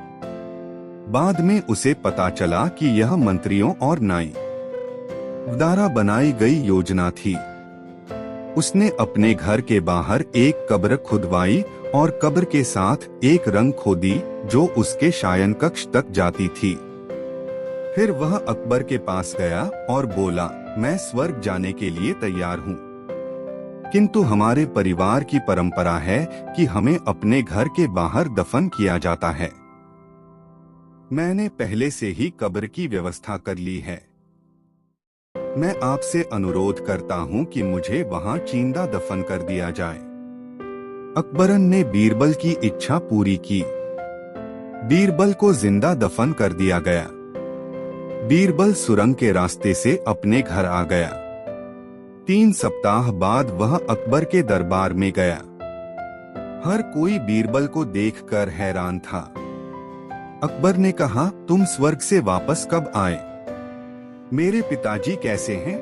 बाद में उसे पता चला कि यह मंत्रियों और नाई द्वारा बनाई गई योजना थी। उसने अपने घर के बाहर एक कब्र खुदवाई और कब्र के साथ एक रंग खोदी जो उसके शयन कक्ष तक जाती थी। फिर वह अकबर के पास गया और बोला, मैं स्वर्ग जाने के लिए तैयार हूँ, किंतु हमारे परिवार की परंपरा है कि हमें अपने घर के बाहर दफन किया जाता है। मैंने पहले से ही कब्र की व्यवस्था कर ली है। मैं आपसे अनुरोध करता हूँ कि मुझे वहाँ चींदा दफन कर दिया जाए। अकबरन ने बीरबल की इच्छा पूरी की। बीरबल को जिंदा दफन कर दिया गया। बीरबल सुरंग के रास्ते से अपने घर आ गया। 3 सप्ताह बाद वह अकबर के दरबार में गया। हर कोई बीरबल को देखकर हैरान था। अकबर ने कहा, तुम स्वर्ग से वापस कब आए? मेरे पिताजी कैसे हैं?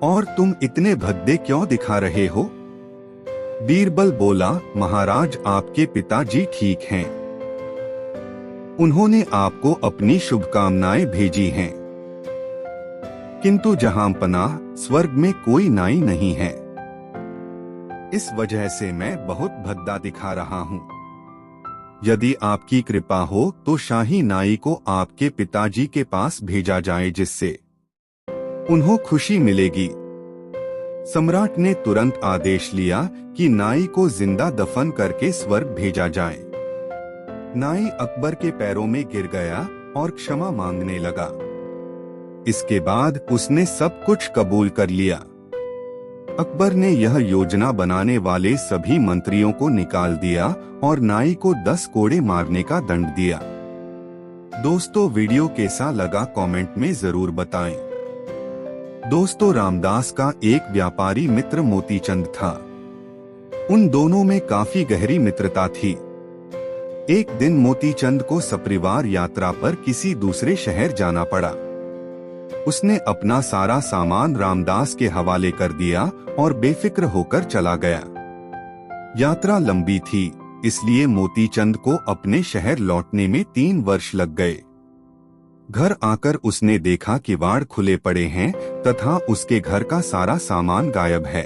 और तुम इतने भद्दे क्यों दिखा रहे हो? बीरबल बोला, महाराज, आपके पिताजी ठीक हैं। उन्होंने आपको अपनी शुभकामनाएं भेजी हैं। किंतु जहांपनाह, स्वर्ग में कोई नाई नहीं है। इस वजह से मैं बहुत भद्दा दिखा रहा हूँ। यदि आपकी कृपा हो तो शाही नाई को आपके पिताजी के पास भेजा जाए, जिससे उन्हें खुशी मिलेगी। सम्राट ने तुरंत आदेश लिया कि नाई को जिंदा दफन करके स्वर्ग भेजा जाए। नाई अकबर के पैरों में गिर गया और क्षमा मांगने लगा। इसके बाद उसने सब कुछ कबूल कर लिया। अकबर ने यह योजना बनाने वाले सभी मंत्रियों को निकाल दिया और नाई को 10 कोड़े मारने का दंड दिया। दोस्तों, वीडियो कैसा लगा कमेंट में जरूर बताएं। दोस्तों, रामदास का एक व्यापारी मित्र मोतीचंद था। उन दोनों में काफी गहरी मित्रता थी। एक दिन मोतीचंद को सपरिवार यात्रा पर किसी दूसरे शहर जाना पड़ा। उसने अपना सारा सामान रामदास के हवाले कर दिया और बेफिक्र होकर चला गया। यात्रा लंबी थी, इसलिए मोतीचंद को अपने शहर लौटने में 3 वर्ष लग गए। घर आकर उसने देखा कि किवाड़ खुले पड़े हैं तथा उसके घर का सारा सामान गायब है।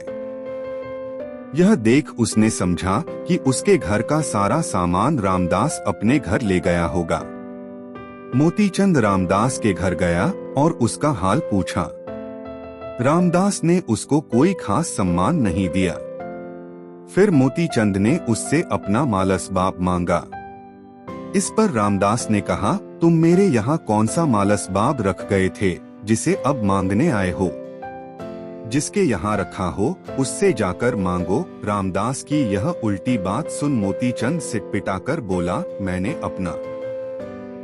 यह देख उसने समझा कि उसके घर का सारा सामान रामदास अपने घर ले गया होगा। मोतीचंद रामदास के घर गया और उसका हाल पूछा। रामदास ने उसको कोई खास सम्मान नहीं दिया। फिर मोतीचंद ने उससे अपना मालसबाब मांगा। इस पर रामदास ने कहा, तुम मेरे यहाँ कौन सा मालसबाब रख गए थे जिसे अब मांगने आए हो? जिसके यहाँ रखा हो उससे जाकर मांगो। रामदास की यह उल्टी बात सुन मोतीचंद सिटपिटाकर बोला, मैंने अपना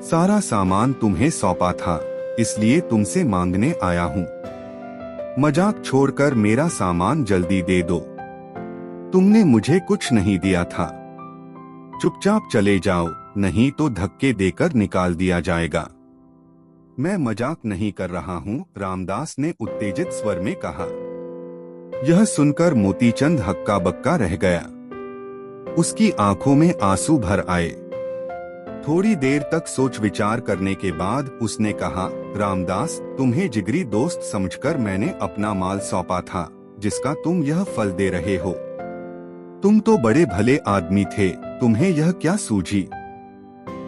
सारा सामान तुम्हें सौंपा था, इसलिए तुमसे मांगने आया हूँ। मजाक छोड़कर मेरा सामान जल्दी दे दो। तुमने मुझे कुछ नहीं दिया था। चुपचाप चले जाओ, नहीं तो धक्के देकर निकाल दिया जाएगा। मैं मजाक नहीं कर रहा हूँ, रामदास ने उत्तेजित स्वर में कहा। यह सुनकर मोतीचंद हक्का बक्का रह गया। उसकी आंखों में आंसू भर आए। थोड़ी देर तक सोच विचार करने के बाद उसने कहा, रामदास, तुम्हें जिगरी दोस्त समझकर मैंने अपना माल सौंपा था, जिसका तुम यह फल दे रहे हो। तुम तो बड़े भले आदमी थे, तुम्हें यह क्या सूझी?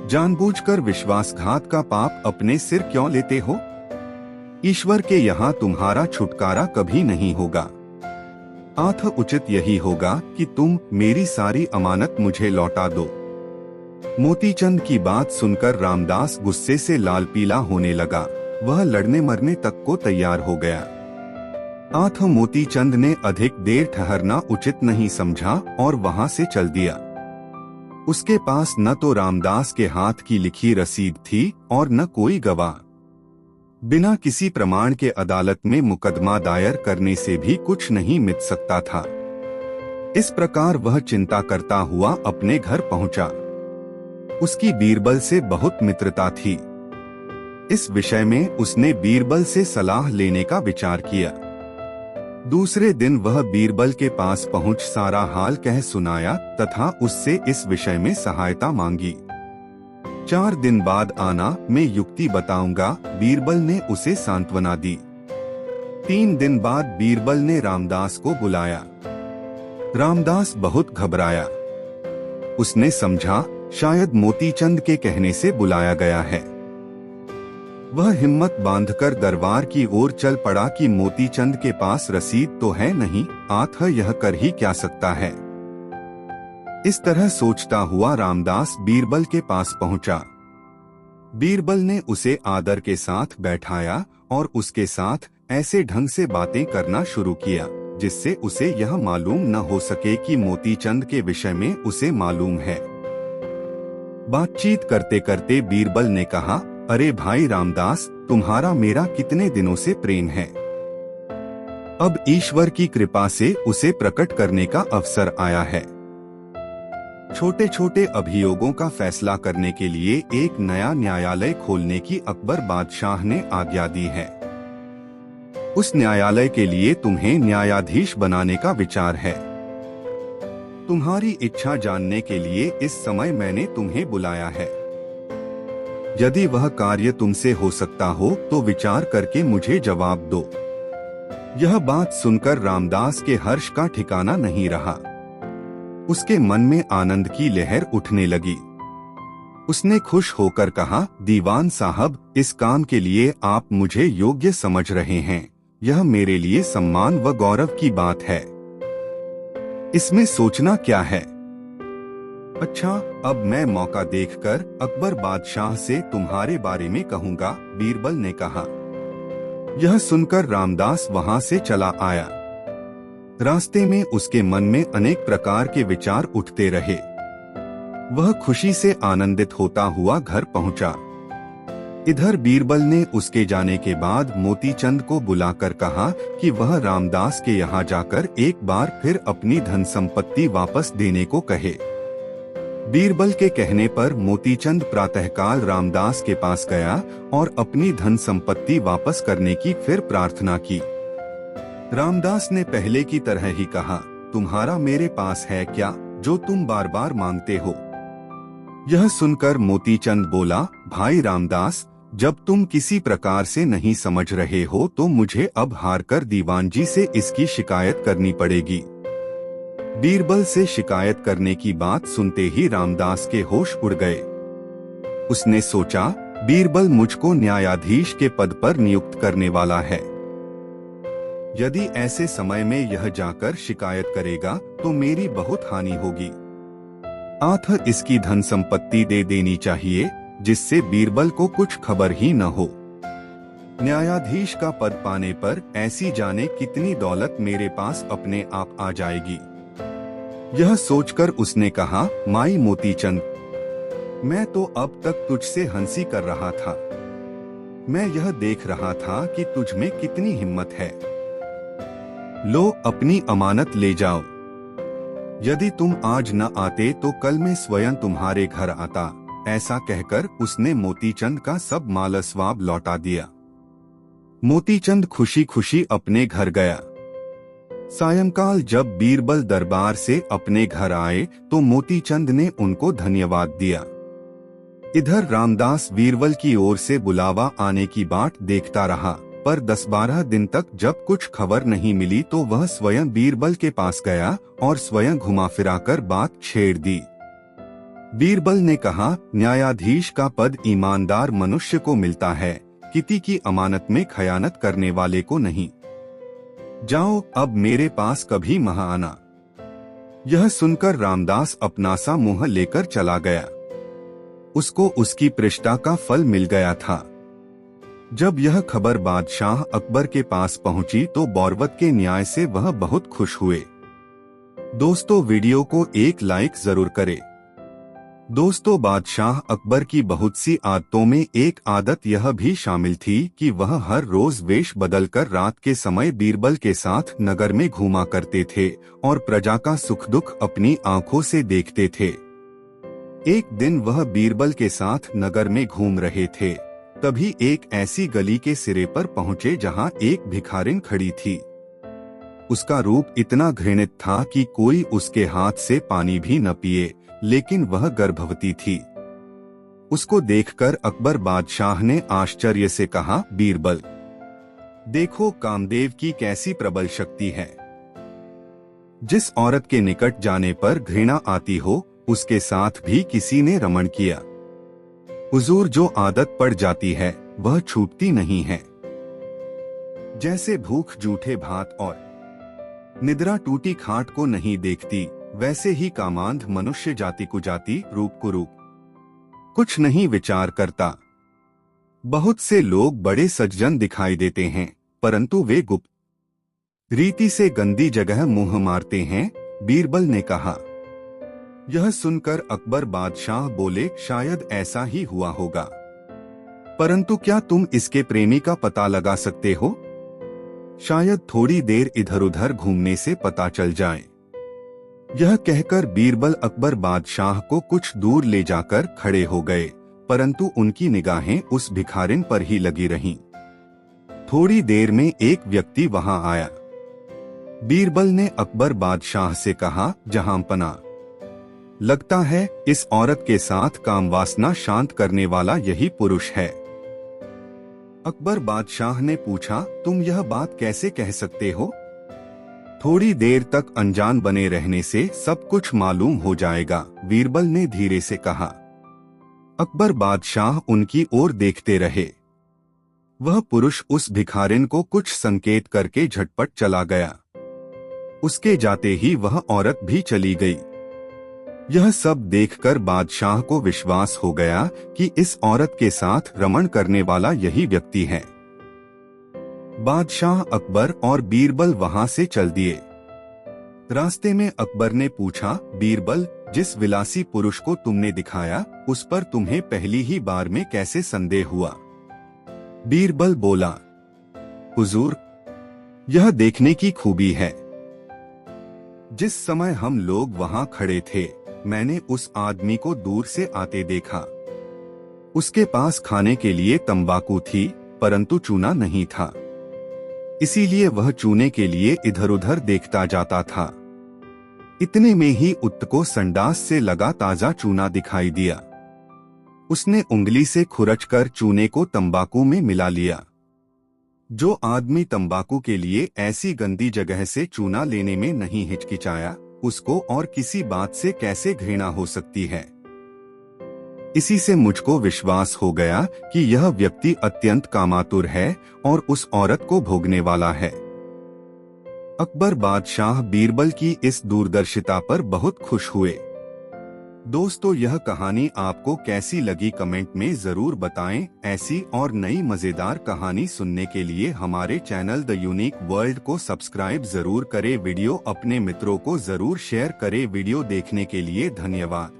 जानबूझकर विश्वासघात का पाप अपने सिर क्यों लेते हो? ईश्वर के यहाँ तुम्हारा छुटकारा कभी नहीं होगा। अतः उचित यही होगा कि तुम मेरी सारी अमानत मुझे लौटा दो। मोतीचंद की बात सुनकर रामदास गुस्से से लाल पीला होने लगा। वह लड़ने मरने तक को तैयार हो गया। अतः मोतीचंद ने अधिक देर ठहरना उचित नहीं समझा और वहां से चल दिया। उसके पास न तो रामदास के हाथ की लिखी रसीद थी और न कोई गवाह। बिना किसी प्रमाण के अदालत में मुकदमा दायर करने से भी कुछ नहीं मिट सकता था। इस प्रकार वह चिंता करता हुआ अपने घर पहुंचा। उसकी बीरबल से बहुत मित्रता थी। इस विषय में उसने बीरबल से सलाह लेने का विचार किया। दूसरे दिन वह बीरबल के पास पहुंच सारा हाल कह सुनाया तथा उससे इस विषय में सहायता मांगी। 4 दिन बाद आना, मैं युक्ति बताऊंगा, बीरबल ने उसे सांत्वना दी। 3 दिन बाद बीरबल ने रामदास को बुलाया। रामदास बहुत घबराया। उसने समझा शायद मोतीचंद के कहने से बुलाया गया है। वह हिम्मत बांधकर दरबार की ओर चल पड़ा कि मोतीचंद के पास रसीद तो है नहीं, अतः यह कर ही क्या सकता है। इस तरह सोचता हुआ रामदास बीरबल के पास पहुंचा। बीरबल ने उसे आदर के साथ बैठाया और उसके साथ ऐसे ढंग से बातें करना शुरू किया जिससे उसे यह मालूम न हो सके कि मोतीचंद के विषय में उसे मालूम है। बातचीत करते करते बीरबल ने कहा, अरे भाई रामदास, तुम्हारा मेरा कितने दिनों से प्रेम है। अब ईश्वर की कृपा से उसे प्रकट करने का अवसर आया है। छोटे छोटे अभियोगों का फैसला करने के लिए एक नया न्यायालय खोलने की अकबर बादशाह ने आज्ञा दी है। उस न्यायालय के लिए तुम्हें न्यायाधीश बनाने का विचार है। तुम्हारी इच्छा जानने के लिए इस समय मैंने तुम्हें बुलाया है। यदि वह कार्य तुमसे हो सकता हो तो विचार करके मुझे जवाब दो। यह बात सुनकर रामदास के हर्ष का ठिकाना नहीं रहा। उसके मन में आनंद की लहर उठने लगी। उसने खुश होकर कहा, दीवान साहब, इस काम के लिए आप मुझे योग्य समझ रहे हैं। यह मेरे लिए सम्मान व गौरव की बात है। इसमें सोचना क्या है? अच्छा, अब मैं मौका देखकर अकबर बादशाह से तुम्हारे बारे में कहूँगा, बीरबल ने कहा। यह सुनकर रामदास वहां से चला आया। रास्ते में उसके मन में अनेक प्रकार के विचार उठते रहे। वह खुशी से आनंदित होता हुआ घर पहुंचा। इधर बीरबल ने उसके जाने के बाद मोतीचंद को बुलाकर कहा कि वह रामदास के यहाँ जाकर एक बार फिर अपनी धन संपत्ति वापस देने को कहे। बीरबल के कहने पर मोतीचंद प्रातःकाल रामदास के पास गया और अपनी धन संपत्ति वापस करने की फिर प्रार्थना की। रामदास ने पहले की तरह ही कहा, तुम्हारा मेरे पास है क्या जो तुम बार बार मांगते हो? यह सुनकर मोतीचंद बोला, भाई रामदास, जब तुम किसी प्रकार से नहीं समझ रहे हो तो मुझे अब हारकर दीवान जी से इसकी शिकायत करनी पड़ेगी। बीरबल से शिकायत करने की बात सुनते ही रामदास के होश उड़ गए। उसने सोचा, बीरबल मुझको न्यायाधीश के पद पर नियुक्त करने वाला है। यदि ऐसे समय में यह जाकर शिकायत करेगा तो मेरी बहुत हानि होगी। अतः इसकी धन संपत्ति दे देनी चाहिए जिससे बीरबल को कुछ खबर ही न हो। न्यायाधीश का पद पाने पर ऐसी जाने कितनी दौलत मेरे पास अपने आप आ जाएगी। यह सोचकर उसने कहा, माई मोतीचंद, मैं तो अब तक तुझसे हंसी कर रहा था। मैं यह देख रहा था कि तुझ में कितनी हिम्मत है। लो अपनी अमानत ले जाओ। यदि तुम आज न आते तो कल मैं स्वयं तुम्हारे घर आता। ऐसा कहकर उसने मोतीचंद का सब मालसवाब लौटा दिया। मोतीचंद खुशी खुशी अपने घर गया। सायंकाल जब बीरबल दरबार से अपने घर आए तो मोतीचंद ने उनको धन्यवाद दिया। इधर रामदास बीरबल की ओर से बुलावा आने की बाट देखता रहा, पर 10-12 दिन तक जब कुछ खबर नहीं मिली तो वह स्वयं बीरबल के पास गया और स्वयं घुमा फिराकर बात छेड़ दी। बीरबल ने कहा, न्यायाधीश का पद ईमानदार मनुष्य को मिलता है, किसी की अमानत में खयानत करने वाले को नहीं। जाओ अब मेरे पास कभी मत आना। यह सुनकर रामदास अपना सा मुंह लेकर चला गया। उसको उसकी पृष्ठा का फल मिल गया था। जब यह खबर बादशाह अकबर के पास पहुंची तो बौरवत के न्याय से वह बहुत खुश हुए। दोस्तों वीडियो को एक लाइक जरूर करें। दोस्तों बादशाह अकबर की बहुत सी आदतों में एक आदत यह भी शामिल थी कि वह हर रोज वेश बदलकर रात के समय बीरबल के साथ नगर में घूमा करते थे और प्रजा का सुख दुख अपनी आंखों से देखते थे। एक दिन वह बीरबल के साथ नगर में घूम रहे थे, तभी एक ऐसी गली के सिरे पर पहुंचे जहां एक भिखारिन खड़ी थी। उसका रूप इतना घृणित था कि कोई उसके हाथ से पानी भी न पिए, लेकिन वह गर्भवती थी। उसको देखकर अकबर बादशाह ने आश्चर्य से कहा, बीरबल, देखो कामदेव की कैसी प्रबल शक्ति है। जिस औरत के निकट जाने पर घृणा आती हो उसके साथ भी किसी ने रमण किया। हुजूर, जो आदत पड़ जाती है वह छूटती नहीं है। जैसे भूख जूठे भात और निद्रा टूटी खाट को नहीं देखती, वैसे ही कामांध मनुष्य जाति कुजाति रूप कुरूप कुछ नहीं विचार करता। बहुत से लोग बड़े सज्जन दिखाई देते हैं, परंतु वे गुप्त रीति से गंदी जगह मुंह मारते हैं। बीरबल ने कहा। यह सुनकर अकबर बादशाह बोले, शायद ऐसा ही हुआ होगा, परंतु क्या तुम इसके प्रेमी का पता लगा सकते हो? शायद थोड़ी देर इधर उधर घूमने से पता चल जाए। यह कहकर बीरबल अकबर बादशाह को कुछ दूर ले जाकर खड़े हो गए, परंतु उनकी निगाहें उस भिखारिन पर ही लगी रहीं। थोड़ी देर में एक व्यक्ति वहां आया। बीरबल ने अकबर बादशाह से कहा, जहांपना, लगता है इस औरत के साथ काम वासना शांत करने वाला यही पुरुष है। अकबर बादशाह ने पूछा, तुम यह बात कैसे कह सकते हो? थोड़ी देर तक अनजान बने रहने से सब कुछ मालूम हो जाएगा, बीरबल ने धीरे से कहा। अकबर बादशाह उनकी ओर देखते रहे। वह पुरुष उस भिखारिन को कुछ संकेत करके झटपट चला गया। उसके जाते ही वह औरत भी चली गई। यह सब देखकर बादशाह को विश्वास हो गया कि इस औरत के साथ रमण करने वाला यही व्यक्ति है। बादशाह अकबर और बीरबल वहां से चल दिए। रास्ते में अकबर ने पूछा, बीरबल, जिस विलासी पुरुष को तुमने दिखाया उस पर तुम्हें पहली ही बार में कैसे संदेह हुआ? बीरबल बोला, हुजूर, यह देखने की खूबी है। जिस समय हम लोग वहां खड़े थे मैंने उस आदमी को दूर से आते देखा। उसके पास खाने के लिए तंबाकू थी, परंतु चूना नहीं था, इसीलिए वह चूने के लिए इधर उधर देखता जाता था। इतने में ही उत्त को संडास से लगा ताजा चूना दिखाई दिया। उसने उंगली से खुरचकर चूने को तंबाकू में मिला लिया। जो आदमी तंबाकू के लिए ऐसी गंदी जगह से चूना लेने में नहीं हिचकिचाया, उसको और किसी बात से कैसे घृणा हो सकती है? इसी से मुझको विश्वास हो गया कि यह व्यक्ति अत्यंत कामातुर है और उस औरत को भोगने वाला है। अकबर बादशाह बीरबल की इस दूरदर्शिता पर बहुत खुश हुए। दोस्तों, यह कहानी आपको कैसी लगी कमेंट में जरूर बताएं। ऐसी और नई मजेदार कहानी सुनने के लिए हमारे चैनल द यूनिक वर्ल्ड को सब्सक्राइब जरूर करें। वीडियो अपने मित्रों को जरूर शेयर करें। वीडियो देखने के लिए धन्यवाद।